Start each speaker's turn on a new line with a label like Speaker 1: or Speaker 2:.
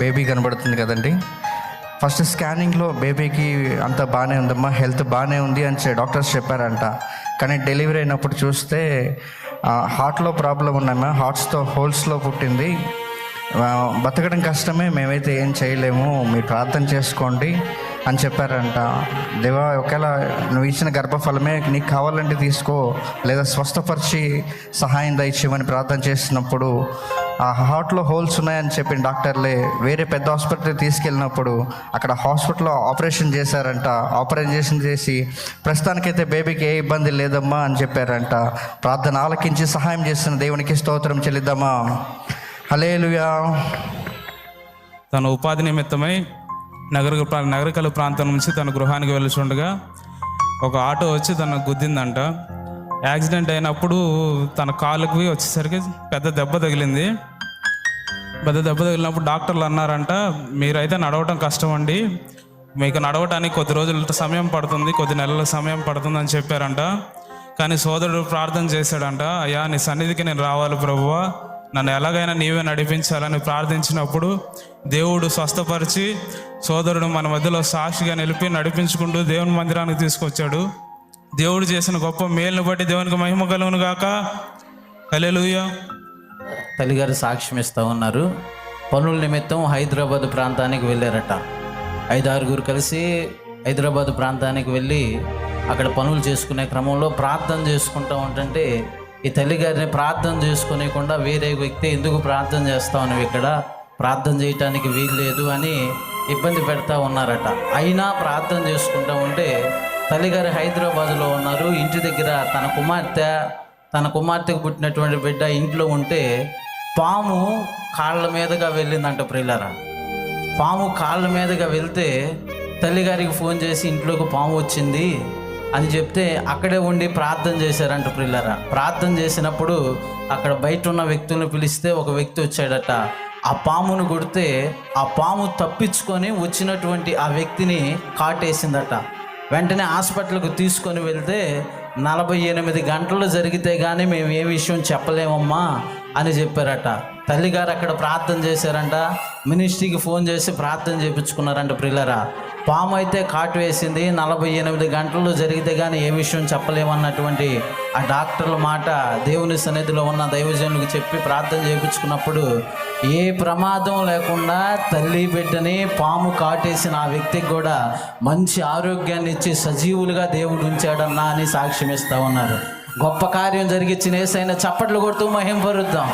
Speaker 1: Baby కనబడుతుంది కదండి. First స్కానింగ్లో బేబీకి అంతా బాగానే ఉందమ్మా, హెల్త్ బాగానే ఉంది అని డాక్టర్స్ చెప్పారంట. కానీ డెలివరీ అయినప్పుడు చూస్తే హార్ట్లో ప్రాబ్లం ఉన్నాయమ్మా, హార్ట్స్తో హోల్స్లో పుట్టింది, బతకడం కష్టమే, మేమైతే ఏం చేయలేము, మీరు ప్రార్థన చేసుకోండి అని చెప్పారంట. దేవా, ఒకవేళ నువ్వు ఇచ్చిన గర్భఫలమే నీకు కావాలంటే తీసుకో, లేదా స్వస్థపరిచి సహాయం దయచేయమని ప్రార్థన చేసినప్పుడు ఆ హార్ట్లో హోల్స్ ఉన్నాయని చెప్పిన డాక్టర్లే వేరే పెద్ద హాస్పిటల్కి తీసుకెళ్ళినప్పుడు అక్కడ హాస్పిటల్లో ఆపరేషన్ చేశారంట. ఆపరేషన్ చేసి ప్రస్తుతానికైతే బేబీకి ఏ ఇబ్బంది లేదమ్మా అని చెప్పారంట. ప్రార్థన ఆలకించి సహాయం చేస్తున్న దేవునికి స్తోత్రం చెల్లిద్దామా. హల్లెలూయా.
Speaker 2: తన ఉపాధి నిమిత్తమై నగరికల్ ప్రాంతం నుంచి తన గృహానికి వెళ్తుండగా ఒక ఆటో వచ్చి తన గుద్దిందంట. యాక్సిడెంట్ అయినప్పుడు తన కాలుకి వచ్చేసరికి పెద్ద దెబ్బ తగిలింది. పెద్ద దెబ్బ తగిలినప్పుడు డాక్టర్లు అన్నారంట, మీరైతే నడవటం కష్టం అండి, మీకు నడవటానికి కొద్ది రోజుల సమయం పడుతుంది, కొద్ది నెలల సమయం పడుతుంది అని చెప్పారంట. కానీ సోదరుడు ప్రార్థన చేశాడంట, అయ్యా నీ సన్నిధికి నేను రావాలి ప్రభువా, నన్ను ఎలాగైనా నీవే నడిపించాలని ప్రార్థించినప్పుడు దేవుడు స్వస్థపరిచి సోదరుడు మన మధ్యలో సాక్షిగా నిలిపి నడిపించుకుంటూ దేవుని మందిరానికి తీసుకొచ్చాడు. దేవుడు చేసిన గొప్ప మేలును బట్టి దేవునికి మహిమ కలుగును గాక. హల్లెలూయా.
Speaker 3: తల్లిగారు సాక్ష్యం ఇస్తూ ఉన్నారు. పనుల నిమిత్తం హైదరాబాద్ ప్రాంతానికి వెళ్ళారట. 5-6 కలిసి హైదరాబాద్ ప్రాంతానికి వెళ్ళి అక్కడ పనులు చేసుకునే క్రమంలో ప్రార్థన చేసుకుంటూ ఉంటుంటే ఈ తల్లిగారిని ప్రార్థన చేసుకోనికుండా వేరే వ్యక్తి ఎందుకు ప్రార్థన చేస్తావు, నువ్వు ఇక్కడ ప్రార్థన చేయటానికి వీలు లేదు అని ఇబ్బంది పెడతా ఉన్నారట. అయినా ప్రార్థన చేసుకుంటూ ఉంటే తల్లిగారు హైదరాబాదులో ఉన్నారు. ఇంటి దగ్గర తన కుమార్తెకు పుట్టినటువంటి బిడ్డ ఇంట్లో ఉంటే పాము కాళ్ళ మీదుగా వెళ్ళిందంట. ప్రియులారా, పాము కాళ్ళ మీదుగా వెళ్తే తల్లిగారికి ఫోన్ చేసి ఇంట్లోకి పాము వచ్చింది అని చెప్తే అక్కడే ఉండి ప్రార్థన చేశారంట. ప్రియులారా, ప్రార్థన చేసినప్పుడు అక్కడ బయట ఉన్న వ్యక్తులను పిలిస్తే ఒక వ్యక్తి వచ్చాడట. ఆ పామును కొడితే ఆ పాము తప్పించుకొని వచ్చినటువంటి ఆ వ్యక్తిని కాటేసిందట. వెంటనే హాస్పిటల్కి తీసుకొని వెళ్తే 48 గంటలు జరిగితే కానీ మేము ఏ విషయం చెప్పలేమమ్మా అని చెప్పారట. తల్లిగారు అక్కడ ప్రార్థన చేశారంట. మినిస్ట్రీకి ఫోన్ చేసి ప్రార్థన చేయించుకున్నారంట. ప్రియులారా, పాము అయితే కాటు వేసింది, 48 గంటలు జరిగితే కానీ ఏ విషయం చెప్పలేమన్నటువంటి ఆ డాక్టర్ల మాట దేవుని సన్నిధిలో ఉన్న దైవజనులకు చెప్పి ప్రార్థన చేయించుకున్నప్పుడు ఏ ప్రమాదం లేకుండా తల్లి బిడ్డని పాము కాటేసిన ఆ వ్యక్తికి కూడా మంచి ఆరోగ్యాన్ని ఇచ్చి సజీవులుగా దేవుడు ఉంచాడన్నా అని సాక్ష్యం ఇస్తూ ఉన్నారు. గొప్ప కార్యం జరిగించిన యేసయ్యను చప్పట్లు కొడుతూ మహిమపరుద్దాం.